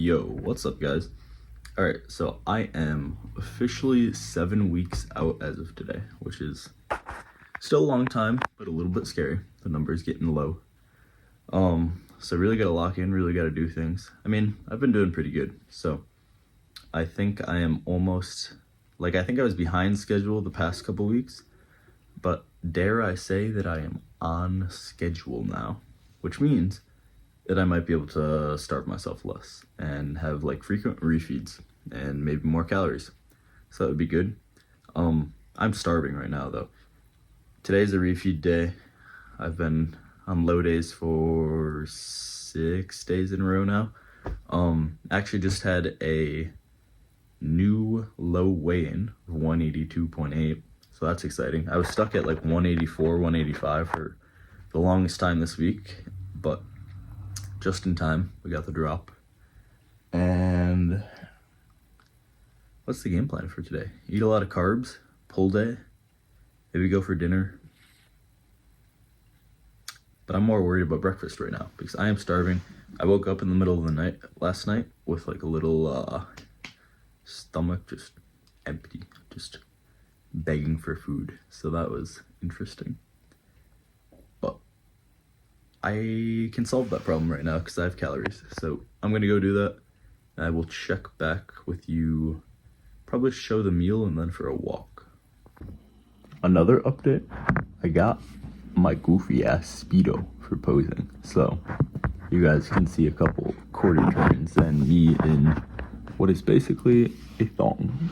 Yo, what's up, guys? Alright, so I am officially 7 weeks out as of today, which is still a long time, but a little bit scary. The number is getting low. So really gotta lock in, really gotta do things. I mean, I've been doing pretty good, so I think I am almost, I think I was behind schedule the past couple weeks, but dare I say that I am on schedule now, which means that I might be able to starve myself less and have frequent refeeds and maybe more calories. So that would be good. I'm starving right now though. Today's a refeed day. I've been on low days for 6 days in a row now. Actually just had a new low weigh-in of 182.8. So that's exciting. I was stuck at 184, 185 for the longest time this week, but just in time, we got the drop. And what's the game plan for today? Eat a lot of carbs, pull day, maybe go for dinner. But I'm more worried about breakfast right now because I am starving. I woke up in the middle of the night last night with a little stomach just empty, just begging for food. So that was interesting. But I can solve that problem right now because I have calories. So I'm gonna go do that. I will check back with you, probably show the meal and then for a walk. Another update, I got my goofy ass Speedo for posing. So you guys can see a couple quarter turns and me in what is basically a thong.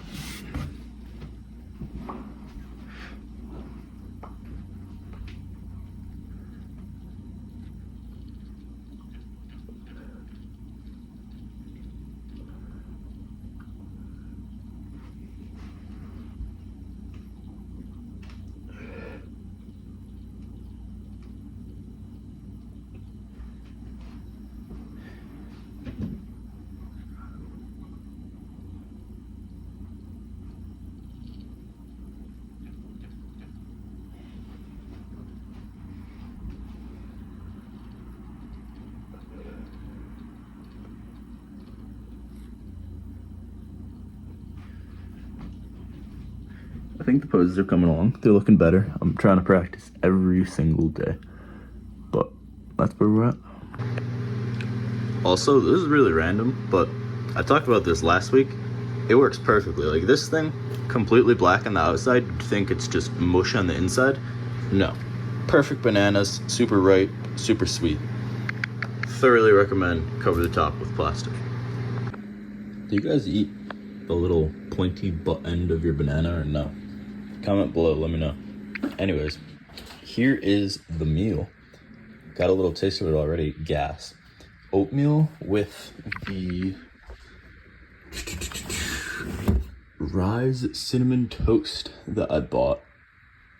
I think the poses are coming along. They're looking better. I'm trying to practice every single day. But that's where we're at. Also, this is really random, but I talked about this last week. It works perfectly. This thing, completely black on the outside, you'd think it's just mush on the inside. No. Perfect bananas, super ripe, super sweet. Thoroughly recommend cover the top with plastic. Do you guys eat the little pointy butt end of your banana or no? Comment below, let me know. Anyways, here is the meal. Got a little taste of it already. Gas. Oatmeal with the Rise Cinnamon Toast that I bought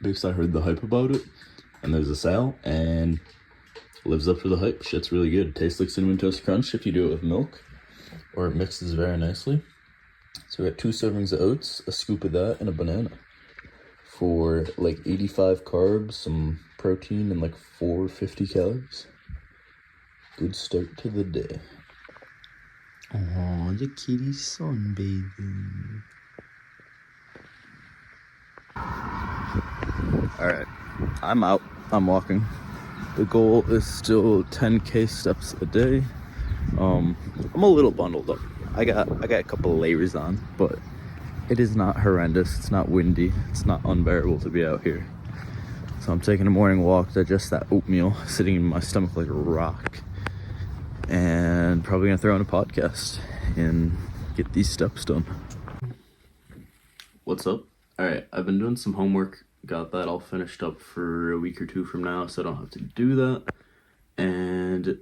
because I heard the hype about it. And there's a sale and lives up to the hype. Shit's really good. It tastes like Cinnamon Toast Crunch if you do it with milk, or it mixes very nicely. So we got 2 servings of oats, a scoop of that, and a banana. For 85 carbs, some protein, and 450 calories. Good start to the day. Oh, the kitty's sunbathing. Alright, I'm out. I'm walking. The goal is still 10k steps a day. I'm a little bundled up. I got a couple of layers on, but it is not horrendous. It's not windy. It's not unbearable to be out here. So I'm taking a morning walk, digest that oatmeal sitting in my stomach like a rock, and probably gonna throw in a podcast and get these steps done. What's up? All right, I've been doing some homework. Got that all finished up for a week or two from now, so I don't have to do that. And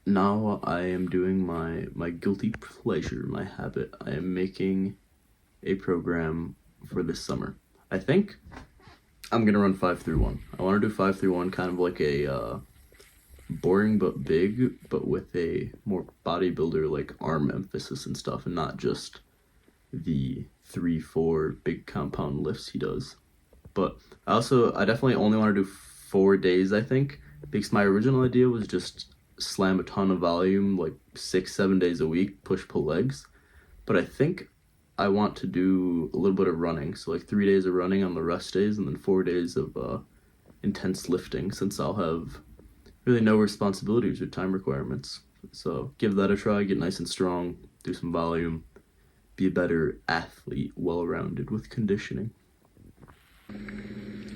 now I am doing my guilty pleasure, my habit. I am making a program for this summer. I think I'm gonna run 5-3-1. I want to do 5-3-1, kind of like a boring but big, but with a more bodybuilder arm emphasis and stuff, and not just the 3-4 big compound lifts he does. But I definitely only want to do 4 days, I think, because my original idea was just slam a ton of volume, like 6-7 days a week, push-pull legs. But I think I want to do a little bit of running. So like 3 days of running on the rest days and then 4 days of intense lifting, since I'll have really no responsibilities or time requirements. So give that a try, get nice and strong, do some volume, be a better athlete, well-rounded with conditioning.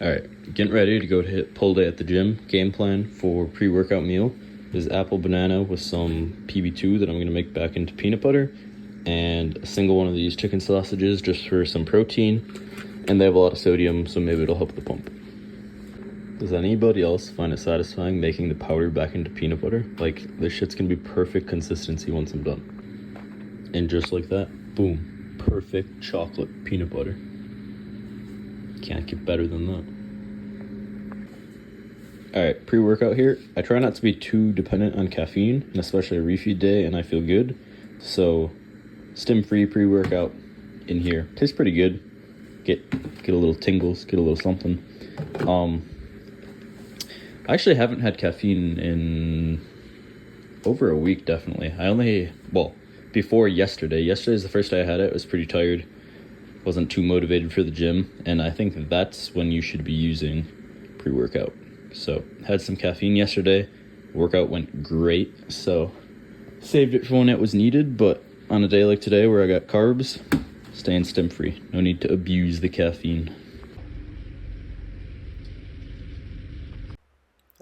Alright, getting ready to go to hit pull day at the gym. Game plan for pre-workout meal is apple banana with some PB2 that I'm going to make back into peanut butter, and a single one of these chicken sausages just for some protein, and they have a lot of sodium, so maybe it'll help the pump. Does anybody else find it satisfying making the powder back into peanut butter? Like, this shit's gonna be perfect consistency once I'm done. And just like that, boom, perfect chocolate peanut butter. Can't get better than that. Alright, pre-workout here. I try not to be too dependent on caffeine, and especially a refeed day, and I feel good. So, stim-free pre-workout in here. Tastes pretty good. Get a little tingles, get a little something. I actually haven't had caffeine in over a week, definitely. Before yesterday. Yesterday's the first day I had it. I was pretty tired. Wasn't too motivated for the gym. And I think that's when you should be using pre-workout. So, had some caffeine yesterday. Workout went great. So, saved it for when it was needed. But on a day like today where I got carbs, staying stim-free. No need to abuse the caffeine.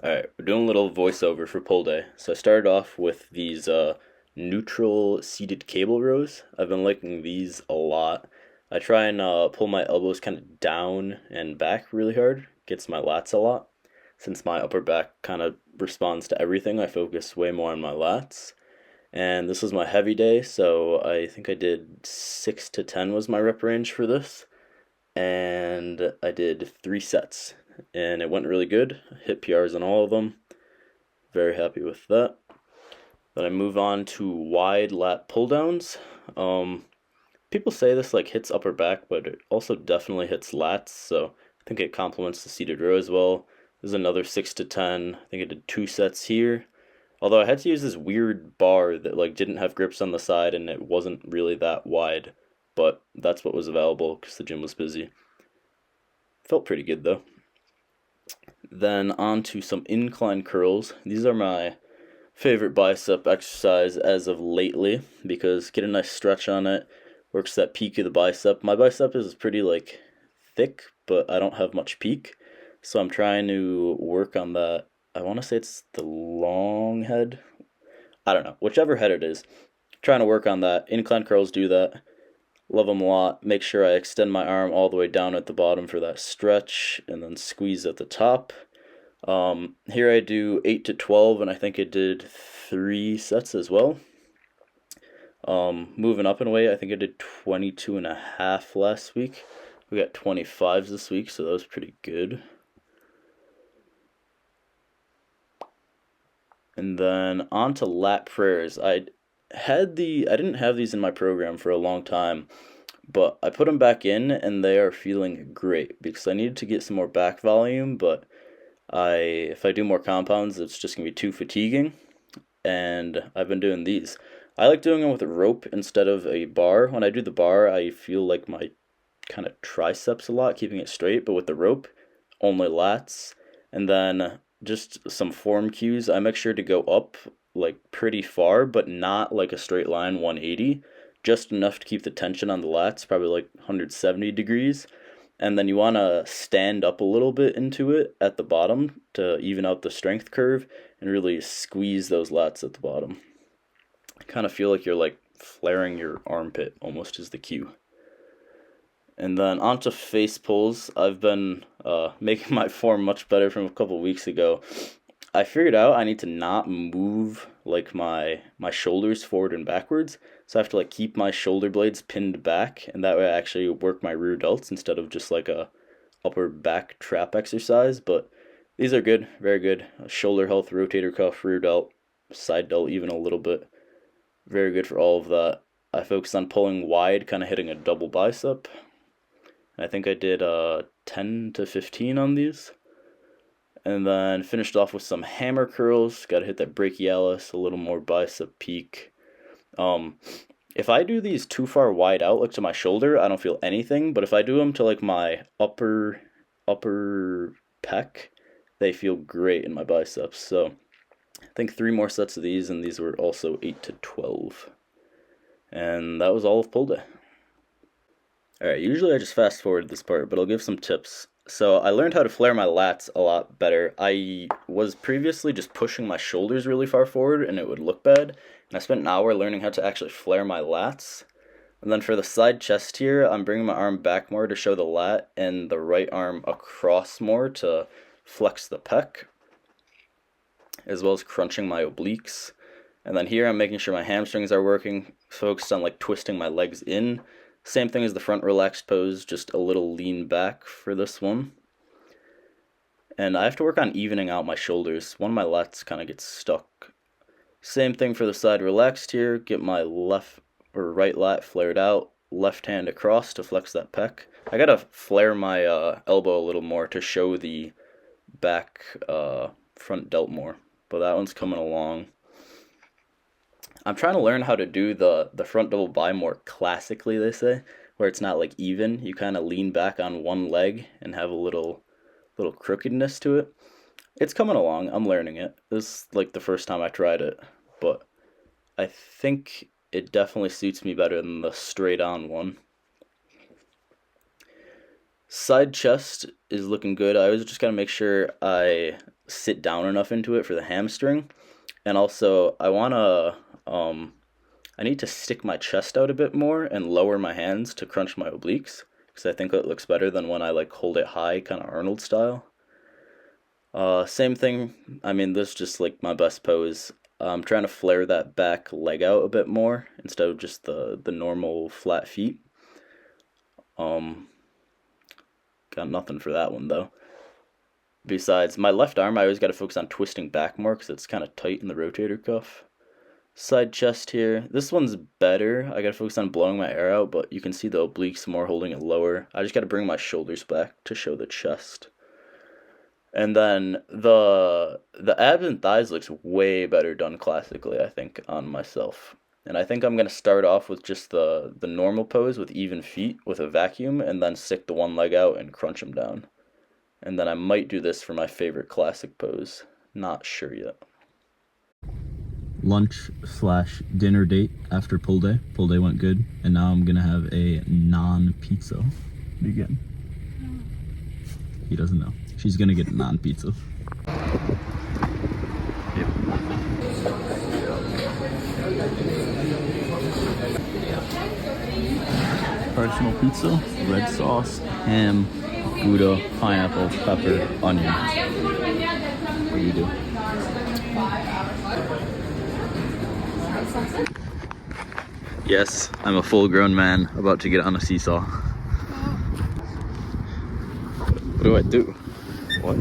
Alright, we're doing a little voiceover for pull day. So I started off with these neutral seated cable rows. I've been liking these a lot. I try and pull my elbows kind of down and back really hard. Gets my lats a lot. Since my upper back kind of responds to everything, I focus way more on my lats. And this was my heavy day, so I think I did 6 to 10 was my rep range for this. And I did 3 sets. And it went really good. Hit PRs on all of them. Very happy with that. Then I move on to wide lat pull downs. People say this like hits upper back, but it also definitely hits lats, so I think it complements the seated row as well. There's another 6 to 10. I think I did 2 sets here. Although I had to use this weird bar that like didn't have grips on the side and it wasn't really that wide, but that's what was available because the gym was busy. Felt pretty good though. Then on to some incline curls. These are my favorite bicep exercise as of lately because get a nice stretch on it, works that peak of the bicep. My bicep is pretty like thick, but I don't have much peak, so I'm trying to work on that. I want to say it's the long head. I don't know, whichever head it is. Trying to work on that. Incline curls do that. Love them a lot. Make sure I extend my arm all the way down at the bottom for that stretch and then squeeze at the top. Here I do 8 to 12 and I think I did 3 sets as well. Moving up in weight, I think I did 22.5 last week. We got 25s this week, so that was pretty good. And then on to lat prayers. I didn't have these in my program for a long time, but I put them back in and they are feeling great because I needed to get some more back volume, but if I do more compounds, it's just going to be too fatiguing, and I've been doing these. I like doing them with a rope instead of a bar. When I do the bar, I feel like my kind of triceps a lot, keeping it straight, but with the rope, only lats. And then just some form cues. I make sure to go up like pretty far, but not like a straight line 180, just enough to keep the tension on the lats, probably like 170 degrees. And then you want to stand up a little bit into it at the bottom to even out the strength curve and really squeeze those lats at the bottom. I kind of feel like you're like flaring your armpit almost is the cue. And then onto face pulls. I've been making my form much better from a couple weeks ago. I figured out I need to not move like my shoulders forward and backwards. So I have to like keep my shoulder blades pinned back, and that way I actually work my rear delts instead of just like a upper back trap exercise. But these are good, very good. Shoulder health, rotator cuff, rear delt, side delt even a little bit. Very good for all of that. I focused on pulling wide, kind of hitting a double bicep. I think I did 10 to 15 on these. And then finished off with some hammer curls. Got to hit that brachialis, a little more bicep peak. If I do these too far wide out, like to my shoulder, I don't feel anything. But if I do them to like my upper pec, they feel great in my biceps. So I think 3 more sets of these, and these were also 8 to 12. And that was all of pull day. Alright, usually I just fast forward this part, but I'll give some tips. So I learned how to flare my lats a lot better. I was previously just pushing my shoulders really far forward and it would look bad. And I spent an hour learning how to actually flare my lats. And then for the side chest here, I'm bringing my arm back more to show the lat and the right arm across more to flex the pec, as well as crunching my obliques. And then here I'm making sure my hamstrings are working, focused on like twisting my legs in. Same thing as the front relaxed pose, just a little lean back for this one. And I have to work on evening out my shoulders. One of my lats kind of gets stuck. Same thing for the side relaxed here. Get my left or right lat flared out, left hand across to flex that pec. I gotta flare my elbow a little more to show the back front delt more, but that one's coming along. I'm trying to learn how to do the front double bi more classically, they say, where it's not like even. You kind of lean back on one leg and have a little crookedness to it. It's coming along. I'm learning it. This is like the first time I tried it, but I think it definitely suits me better than the straight on one. Side chest is looking good. I always just gotta make sure I sit down enough into it for the hamstring. And also, I need to stick my chest out a bit more and lower my hands to crunch my obliques, because I think it looks better than when I like hold it high, kind of Arnold style. Same thing, I mean, this is just like my best pose. I'm trying to flare that back leg out a bit more instead of just the normal flat feet. Got nothing for that one though. Besides, my left arm, I always got to focus on twisting back more because it's kind of tight in the rotator cuff. Side chest here. This one's better. I got to focus on blowing my air out, but you can see the obliques more, holding it lower. I just got to bring my shoulders back to show the chest. And then the abs and thighs looks way better done classically, I think, on myself. And I think I'm going to start off with just the normal pose with even feet with a vacuum, and then stick the one leg out and crunch them down. And then I might do this for my favorite classic pose. Not sure yet. Lunch/dinner date after pull day. Pull day went good, and now I'm gonna have a non-pizza begin. He doesn't know. She's gonna get non-pizza. Yep. Personal pizza, red sauce, ham, Gouda, pineapple, pepper, onion. What do you do? Yes, I'm a full-grown man about to get on a seesaw. What do I do? What?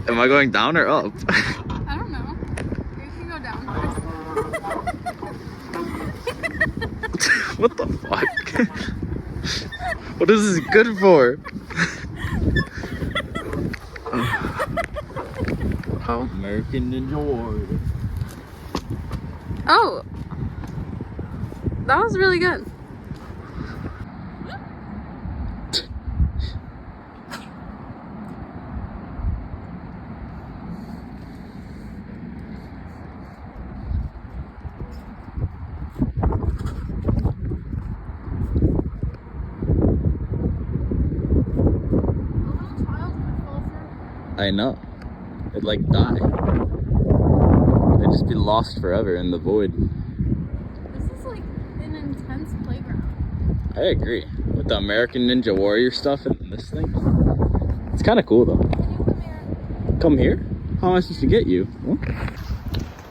Am I going down or up? I don't know. You can go down first. What the fuck? What is this good for? Oh. American Ninja Warrior. Oh. That was really good. I know. It'd like die. They'd just be lost forever in the void. This is like an intense playground. I agree. With the American Ninja Warrior stuff and this thing. It's kind of cool though. Can you come here? Come here? How am I supposed to get you? Huh?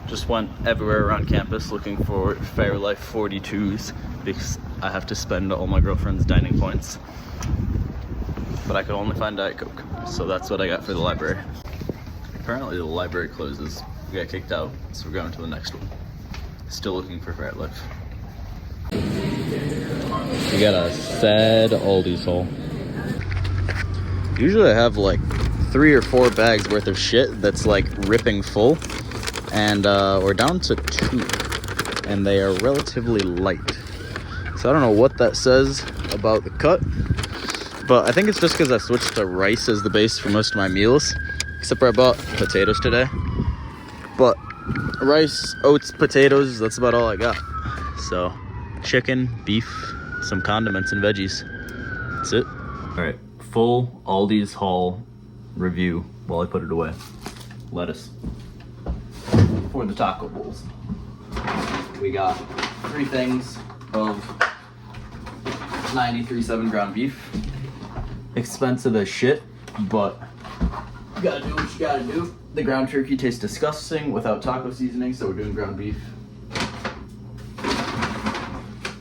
Just went everywhere around campus looking for Fairlife 42s because I have to spend all my girlfriend's dining points. But I could only find Diet Coke, so that's what I got for the library. Apparently the library closes. We got kicked out, so we're going to the next one. Still looking for Fairlife. We got a sad Aldi's haul. Usually I have like 3 or 4 bags worth of shit that's like ripping full, and we're down to 2, and they are relatively light. So I don't know what that says about the cut, but I think it's just because I switched to rice as the base for most of my meals, except for I bought potatoes today. But rice, oats, potatoes, that's about all I got. So chicken, beef, some condiments and veggies. That's it. All right, full Aldi's haul review while I put it away. Lettuce for the taco bowls. We got 3 things of 93.7 ground beef. Expensive as shit, but you gotta do what you gotta do. The ground turkey tastes disgusting without taco seasoning, so we're doing ground beef.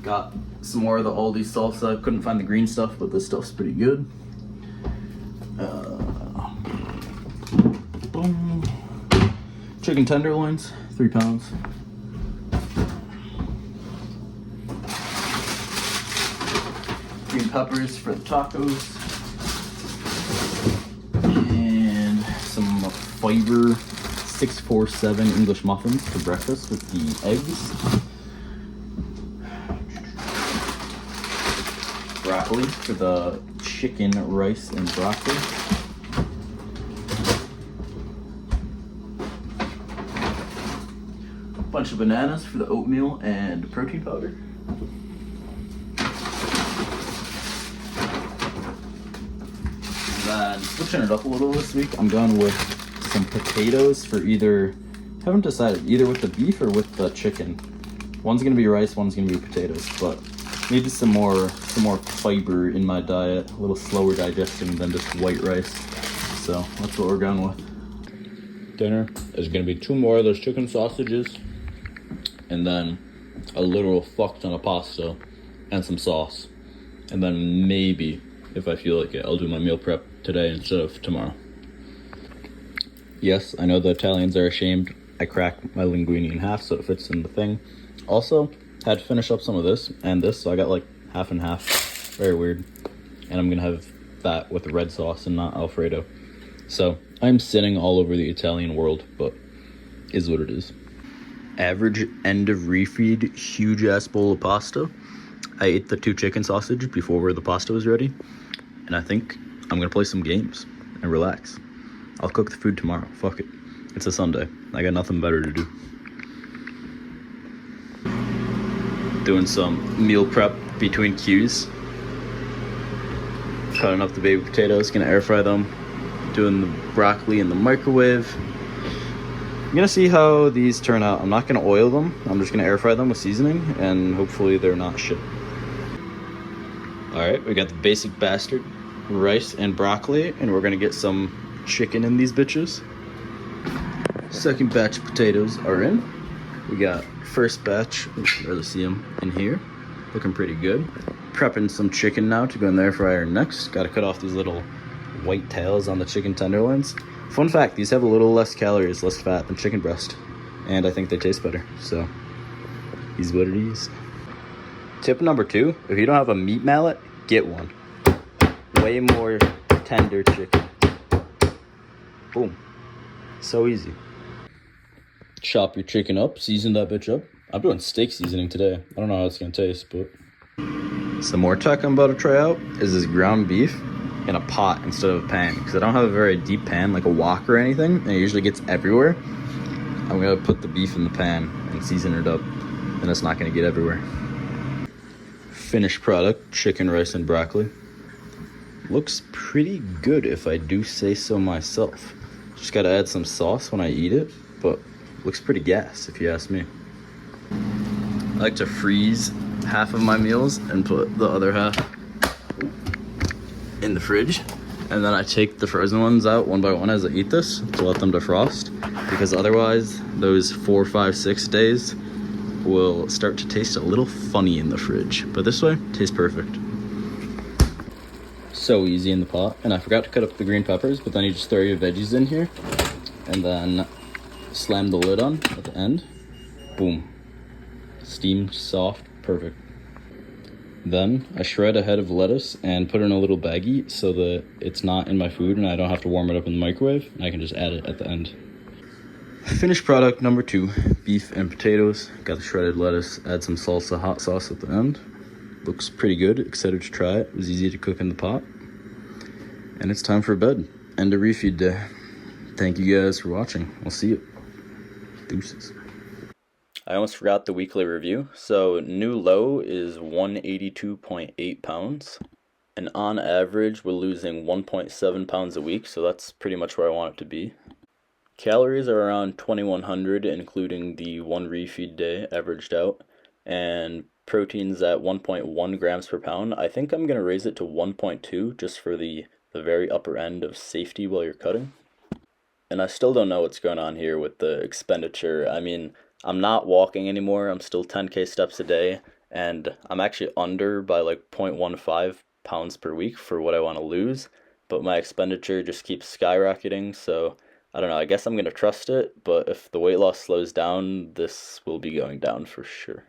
Got some more of the Aldi salsa. Couldn't find the green stuff, but this stuff's pretty good. Boom. Chicken tenderloins, 3 pounds. Green peppers for the tacos. And some fiber 647 English muffins for breakfast with the eggs. Broccoli for the chicken, rice, and broccoli. A bunch of bananas for the oatmeal and protein powder. Then switching it up a little this week, I'm going with some potatoes for either, haven't decided, either with the beef or with the chicken. One's gonna be rice, one's gonna be potatoes, but maybe some more fiber in my diet, a little slower digesting than just white rice. So that's what we're going with. Dinner is gonna be 2 more of those chicken sausages, and then a literal fuck ton of pasta and some sauce. And then maybe, if I feel like it, I'll do my meal prep today instead of tomorrow. Yes, I know the Italians are ashamed. I cracked my linguine in half so it fits in the thing. Also, had to finish up some of this and this, so I got like half and half. Very weird. And I'm gonna have that with red sauce and not Alfredo. So I'm sitting all over the Italian world, but is what it is. Average end of refeed, huge ass bowl of pasta. I ate the 2 chicken sausage before the pasta was ready, and I think I'm gonna play some games and relax. I'll cook the food tomorrow. Fuck it. It's a Sunday. I got nothing better to do. Doing some meal prep between cues. Cutting up the baby potatoes, gonna air fry them. Doing the broccoli in the microwave. I'm gonna see how these turn out. I'm not gonna oil them. I'm just gonna air fry them with seasoning, and hopefully they're not shit. All right, we got the basic bastard, rice and broccoli, and we're gonna get some chicken in these bitches. Second batch of potatoes are in. We got first batch, rather see them in here, looking pretty good. Prepping some chicken now to go in the air fryer next. Got to cut off these little white tails on the chicken tenderloins. Fun fact, these have a little less calories, less fat than chicken breast, and I think they taste better, so is what it is. Tip number 2, if you don't have a meat mallet, get one. Way more tender chicken. Boom. So easy. Chop your chicken up, season that bitch up. I'm doing steak seasoning today. I don't know how it's gonna taste, but... Some more tech I'm about to try out is this ground beef in a pot instead of a pan, because I don't have a very deep pan like a wok or anything, and it usually gets everywhere. I'm gonna put the beef in the pan and season it up, and it's not gonna get everywhere. Finished product, chicken, rice, and broccoli. Looks pretty good if I do say so myself. Just gotta add some sauce when I eat it, but looks pretty gas if you ask me. I like to freeze half of my meals and put the other half in the fridge, and then I take the frozen ones out one by one as I eat this to let them defrost, because otherwise those 4, 5, 6 days will start to taste a little funny in the fridge, but this way tastes perfect. So easy in the pot. And I forgot to cut up the green peppers, but then you just throw your veggies in here and then slam the lid on at the end. Boom. Steamed, soft, perfect. Then I shred a head of lettuce and put it in a little baggie so that it's not in my food and I don't have to warm it up in the microwave, and I can just add it at the end. Finished product number 2, beef and potatoes. Got the shredded lettuce, add some salsa hot sauce at the end. Looks pretty good, excited to try it. It was easy to cook in the pot. And it's time for bed and a refeed day. Thank you guys for watching. We'll see you. Deuces. I almost forgot the weekly review. So new low is 182.8 pounds. And on average, we're losing 1.7 pounds a week. So that's pretty much where I want it to be. Calories are around 2,100, including the 1 refeed day averaged out. And protein's at 1.1 grams per pound. I think I'm going to raise it to 1.2 just for the very upper end of safety while you're cutting. And I still don't know what's going on here with the expenditure. I mean, I'm not walking anymore. I'm still 10K steps a day, and I'm actually under by like 0.15 pounds per week for what I want to lose, but my expenditure just keeps skyrocketing, so I don't know. I guess I'm going to trust it, but if the weight loss slows down, this will be going down for sure.